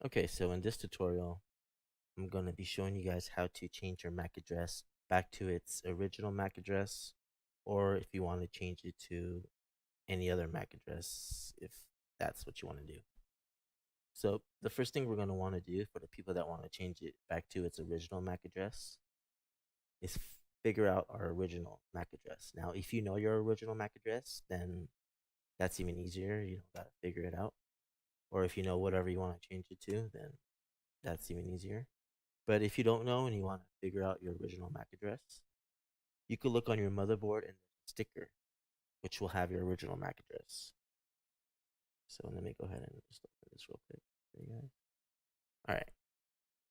Okay, so in this tutorial, I'm going to be showing you guys how to change your MAC address back to its original MAC address, or if you want to change it to any other MAC address, if that's what you want to do. So the first thing we're going to want to do for the people that want to change it back to its original MAC address is figure out our original MAC address. Now, if you know your original MAC address, then that's even easier. You don't got to figure it out. Or if you know whatever you want to change it to, then that's even easier. But if you don't know and you want to figure out your original MAC address, you could look on your motherboard and sticker, which will have your original MAC address. So let me go ahead and just open this real quick for you guys. All right.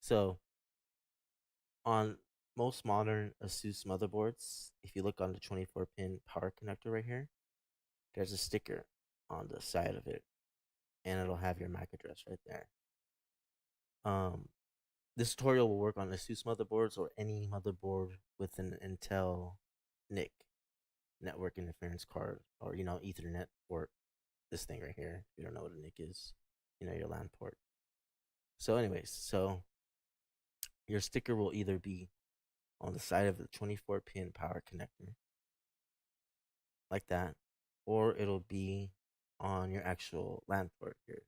So on most modern ASUS motherboards, if you look on the 24-pin power connector right here, there's a sticker on the side of it, and it'll have your MAC address right there. This tutorial will work on ASUS motherboards or any motherboard with an Intel NIC, network interference card, or Ethernet port. This thing right here. If you don't know what a NIC is, your LAN port. So, anyways, your sticker will either be on the side of the 24-pin power connector, like that, or it'll be on your actual LAN port, your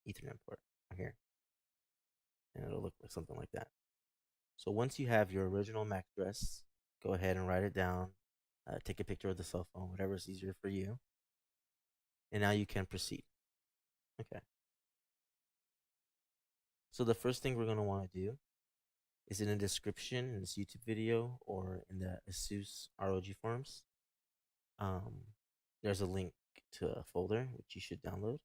Ethernet port right here, and it'll look like something like that. So once you have your original MAC address, go ahead and write it down. Take a picture of the cell phone, whatever is easier for you. And now you can proceed. Okay. So the first thing we're going to want to do is in the description in this YouTube video or in the ASUS ROG forums. There's a link to a folder which you should download.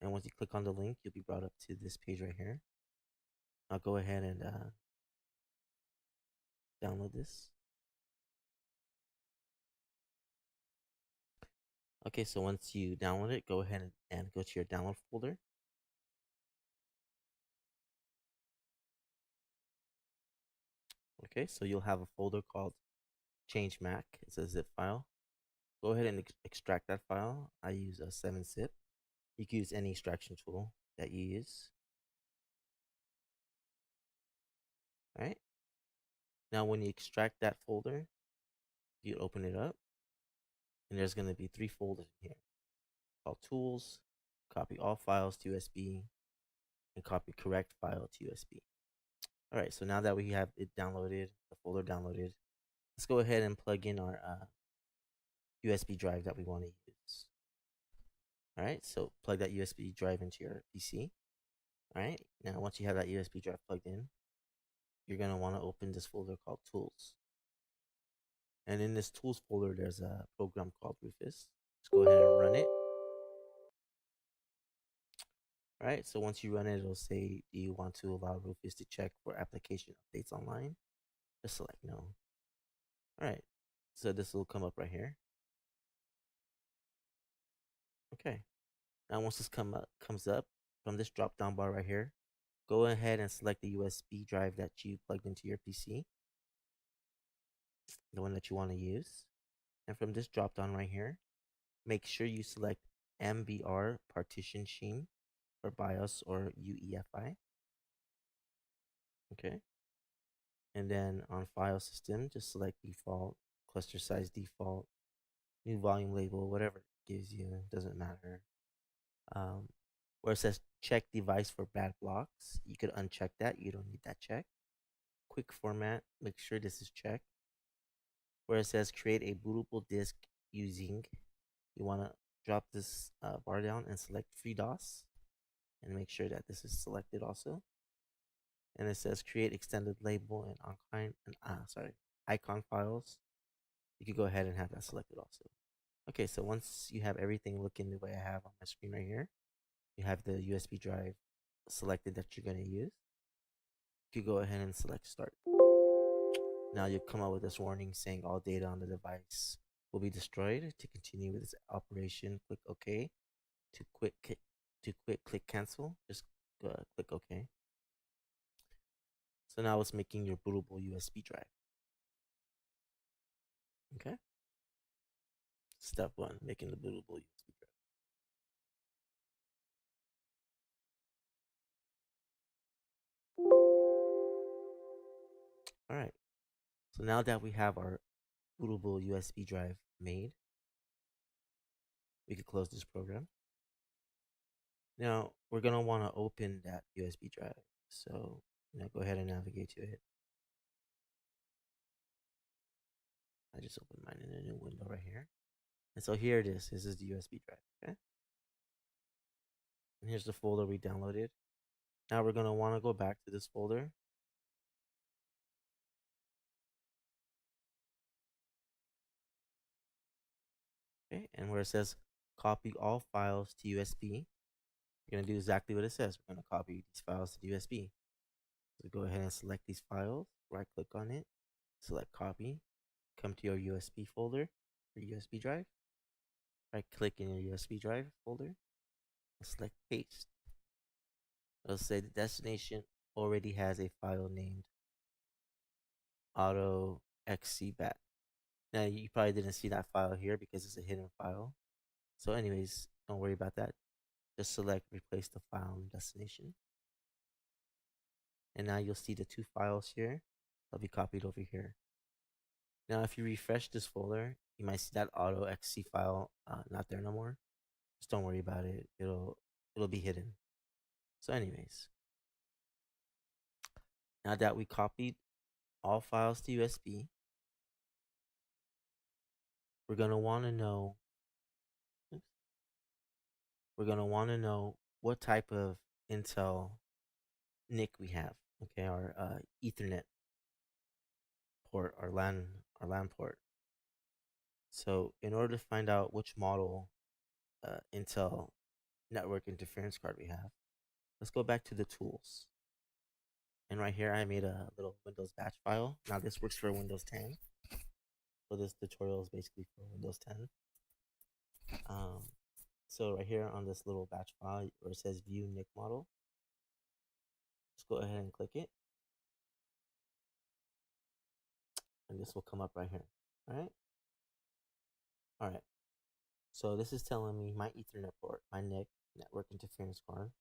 And once you click on the link, you'll be brought up to this page right here. I'll go ahead and download this. Okay, so once you download it, go ahead and go to your download folder. Okay, so you'll have a folder called Change Mac. It's a zip file. Go ahead and extract that file. I use a 7-zip. You can use any extraction tool that you use. All right. Now, when you extract that folder, you open it up, and there's going to be 3 folders in here called Tools, Copy All Files to USB, and Copy Correct File to USB. All right. So now that we have it downloaded, the folder downloaded, let's go ahead and plug in our USB drive that we want to use. All right. So plug that USB drive into your PC. All right. Now, once you have that USB drive plugged in, you're going to want to open this folder called Tools. And in this Tools folder, there's a program called Rufus. Just go ahead and run it. All right, so once you run it, it'll say, do you want to allow Rufus to check for application updates online? Just select no. All right, so this will come up right here. Okay, now once this comes up from this drop down bar right here, go ahead and select the USB drive that you plugged into your PC, the one that you want to use. And from this drop down right here, make sure you select MBR partition scheme for BIOS or UEFI. Okay. And then on file system, just select default, cluster size default, new volume label, whatever it gives you, doesn't matter. Where it says check device for bad blocks, you could uncheck that. You don't need that check. Quick format, make sure this is checked. Where it says create a bootable disk using, you want to drop this bar down and select FreeDOS and make sure that this is selected also. And it says create extended label and icon files. You could go ahead and have that selected also. Okay, so once you have everything looking the way I have on my screen right here, you have the USB drive selected that you're going to use. You could go ahead and select start. Now you'll come out with this warning saying all data on the device will be destroyed. To continue with this operation, click OK. To quit, click cancel. Just click OK. So now it's making your bootable USB drive. Okay. Step 1, making the bootable USB drive. All right. So now that we have our bootable USB drive made, we can close this program. Now we're gonna want to open that USB drive. So go ahead and navigate to it. I just opened mine in a new window right here. And so here it is. This is the USB drive. Okay. And here's the folder we downloaded. Now we're gonna want to go back to this folder. Okay, and where it says copy all files to USB, we're gonna do exactly what it says. We're gonna copy these files to USB. So go ahead and select these files, right click on it, select copy, come to your USB folder, your USB drive, right click in your USB drive folder, and select paste. It'll say the destination already has a file named auto.xcbat. Now you probably didn't see that file here because it's a hidden file. So anyways, don't worry about that. Just select replace the file in destination. And now you'll see the two files here. They'll be copied over here. Now if you refresh this folder, you might see that auto.xc file not there no more. Just don't worry about it. It'll be hidden. So anyways, now that we copied all files to USB, we're gonna want to know what type of Intel NIC we have. Okay, our Ethernet port, our LAN port. So in order to find out which model Intel network interference card we have, let's go back to the tools. And right here, I made a little Windows batch file. Now this works for Windows 10. So this tutorial is basically for Windows 10. So right here on this little batch file where it says view NIC model, just go ahead and click it. And this will come up right here. All right. So this is telling me my Ethernet port, my NIC, network interference card,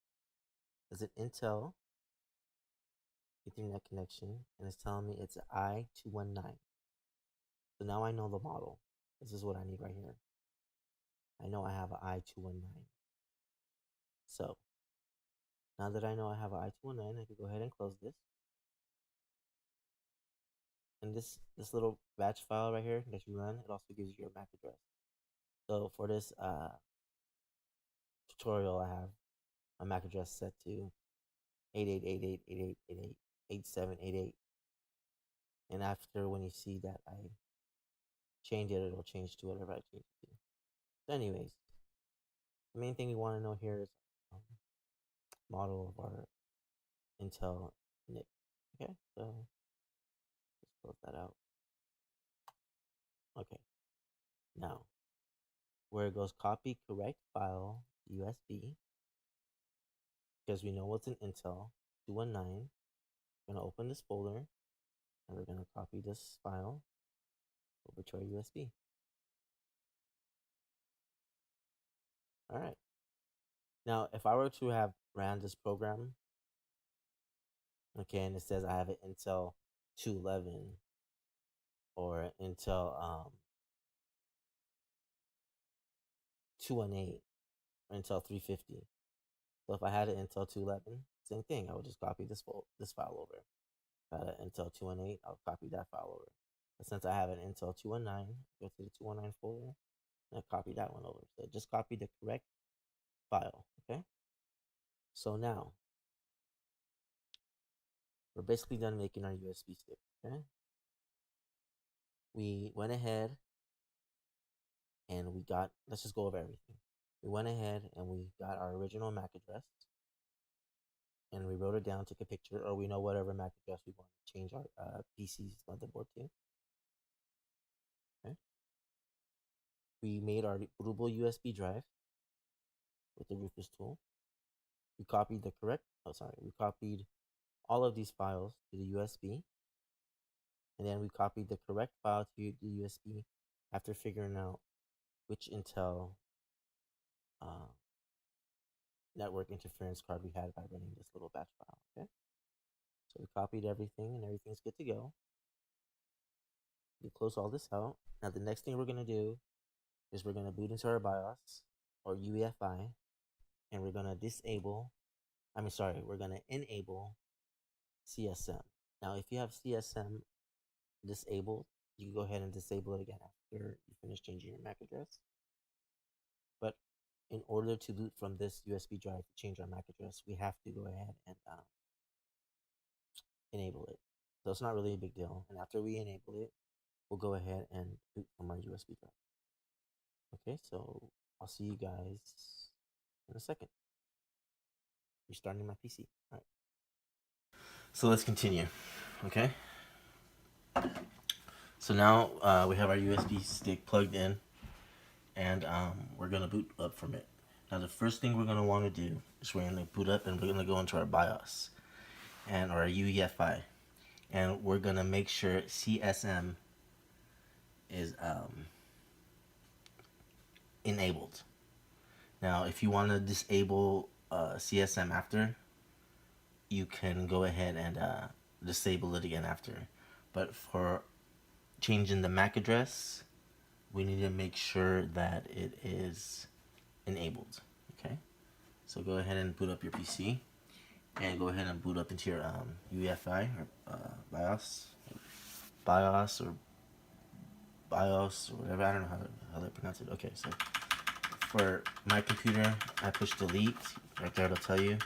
is an Intel Ethernet connection, and it's telling me it's an I219. So now I know the model. This is what I need right here. I know I have an I219. So now that I know I have an I219, I can go ahead and close this. And this little batch file right here that you run, it also gives you your MAC address. So for this tutorial, I have my MAC address set to 888888888788. And after, when you see that I change it, it'll change to whatever I change it to. So anyways, the main thing we want to know here is model of our Intel NIC. Okay, so let's close that out. Okay, now where it goes copy correct file USB, because we know it's an Intel 219. We're gonna open this folder and we're gonna copy this file over to our USB. All right. Now, if I were to have ran this program, okay, and it says I have an Intel 211 or Intel 218 or Intel 350. So if I had an Intel 211, same thing. I would just copy this file over. If I had an Intel 218, I'll copy that file over. But since I have an Intel 219, go to the 219 folder and I copy that one over. So just copy the correct file, okay? So now we're basically done making our USB stick, okay? We went ahead and we got, let's just go over everything. We went ahead and we got our original MAC address and we wrote it down, took a picture, or we know whatever MAC address we want to change our PC's motherboard to. Okay. We made our bootable USB drive with the Rufus tool. We copied we copied all of these files to the USB. And then we copied the correct file to the USB after figuring out which Intel network interference card we had by running this little batch file. Okay. So we copied everything and everything's good to go. You close all this out. Now the next thing we're gonna do is we're gonna boot into our BIOS or UEFI, and we're gonna disable. We're gonna enable CSM. Now, if you have CSM disabled, you can go ahead and disable it again after you finish changing your MAC address. But in order to boot from this USB drive to change our MAC address, we have to go ahead and enable it. So it's not really a big deal. And after we enable it, we'll go ahead and boot from our USB drive. Okay, so I'll see you guys in a second. Restarting my PC. All right. So let's continue. Okay. So now we have our USB stick plugged in, and we're gonna boot up from it. Now the first thing we're gonna want to do is we're gonna boot up, and we're gonna go into our BIOS and our UEFI, and we're gonna make sure CSM is enabled. Now, if you want to disable CSM after, you can go ahead and disable it again after. But for changing the MAC address, we need to make sure that it is enabled. Okay, so go ahead and boot up your PC, and go ahead and boot up into your UEFI or BIOS or BIOS or whatever. I don't know how they pronounce it. Okay, so for my computer, I push delete. Right there, it'll tell you.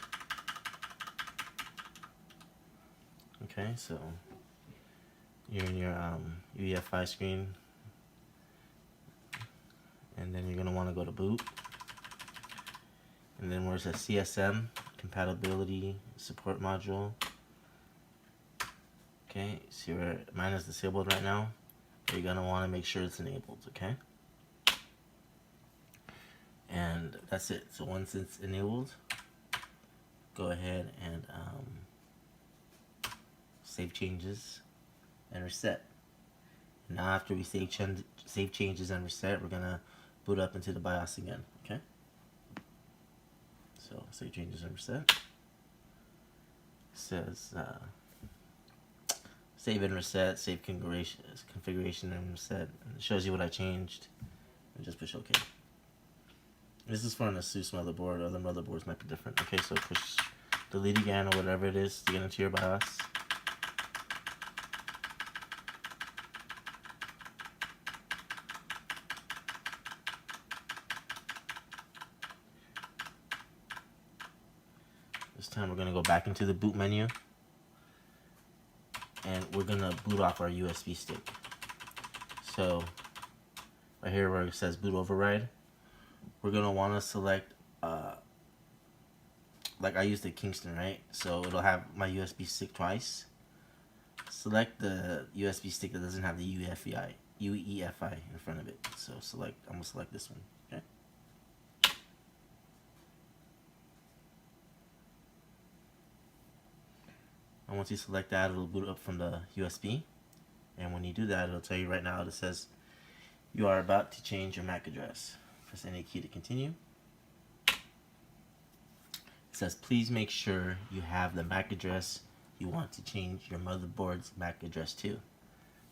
Okay, so you're in your UEFI screen, and then you're gonna want to go to boot, and then where it says CSM compatibility support module. Okay, see where mine is disabled right now. You're gonna want to make sure it's enabled. Okay, and that's it. So once it's enabled, go ahead and save changes and reset. Now after we save changes and reset, we're gonna boot up into the BIOS again. Okay, so save changes and reset. It says save and reset, save configuration and reset. And it shows you what I changed, and just push OK. This is for an ASUS motherboard. Other motherboards might be different. Okay, so push delete again or whatever it is to get into your BIOS. This time we're going to go back into the boot menu, and we're going to boot off our USB stick. So right here where it says boot override, we're going to want to select like I used the Kingston, right? So it'll have my USB stick twice. Select the USB stick that doesn't have the UEFI in front of it. So I'm gonna select this one. Okay. And once you select that, it'll boot up from the USB. And when you do that, it'll tell you right now, it says you are about to change your MAC address. Press any key to continue. It says please make sure you have the MAC address you want to change your motherboard's MAC address to.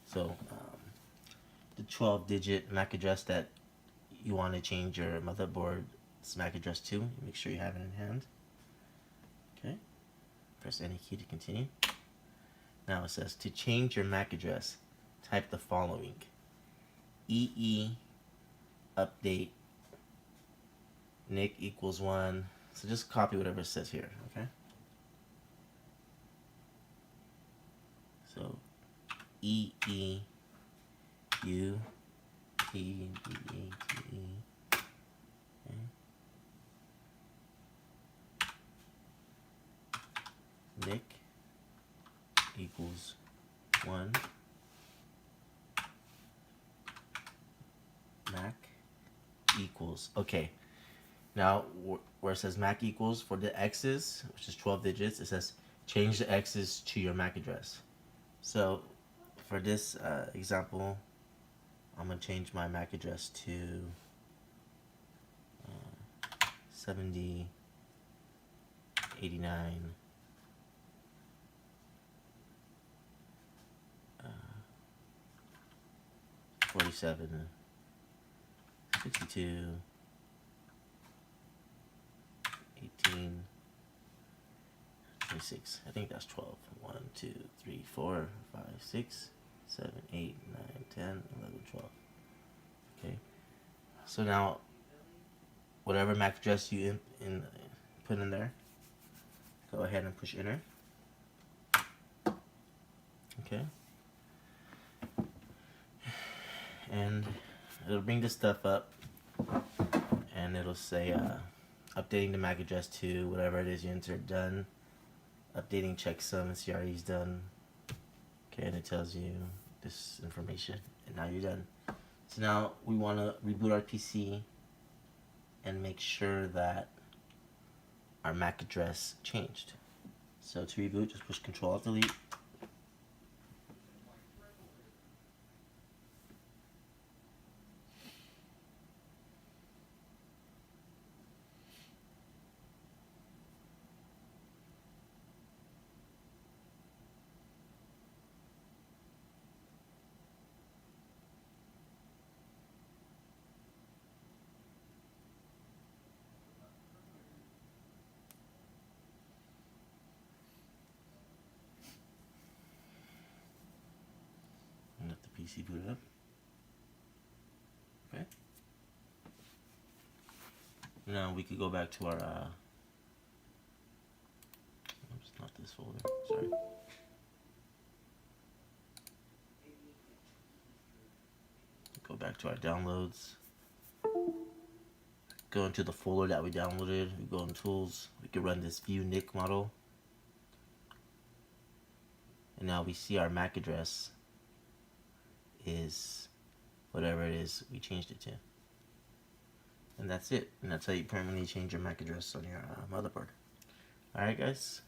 So the 12-digit MAC address that you want to change your motherboard's MAC address to, make sure you have it in hand. Okay, press any key to continue. Now it says to change your MAC address, type the following: EE update NIC equals 1. So just copy whatever it says here, okay? So EE U T D A T E. Okay. NIC equals 1. MAC equals, okay. Now, where it says MAC equals, for the X's, which is 12 digits, it says change the X's to your MAC address. So, for this example, I'm going to change my MAC address to 7089 47, 62, 18, 26. I think that's 12. 1, 2, 3, 4, 5, 6, 7, 8, 9, 10, 11, 12. Okay. So now, whatever MAC address you put in there, go ahead and push enter. Okay. And it'll bring this stuff up, and it'll say updating the MAC address to whatever it is you entered done. Updating checksum and CRE is done. Okay, and it tells you this information, and now you're done. So now we want to reboot our PC and make sure that our MAC address changed. So to reboot, just push Control-Alt-Delete. And let the PC boot up. Okay. Now we could go back to our oops, not this folder, sorry. Go back to our downloads. Go into the folder that we downloaded. We go in tools. We can run this view NIC model. And now we see our MAC address is whatever it is we changed it to. And that's it. And that's how you permanently change your MAC address on your motherboard. Alright guys,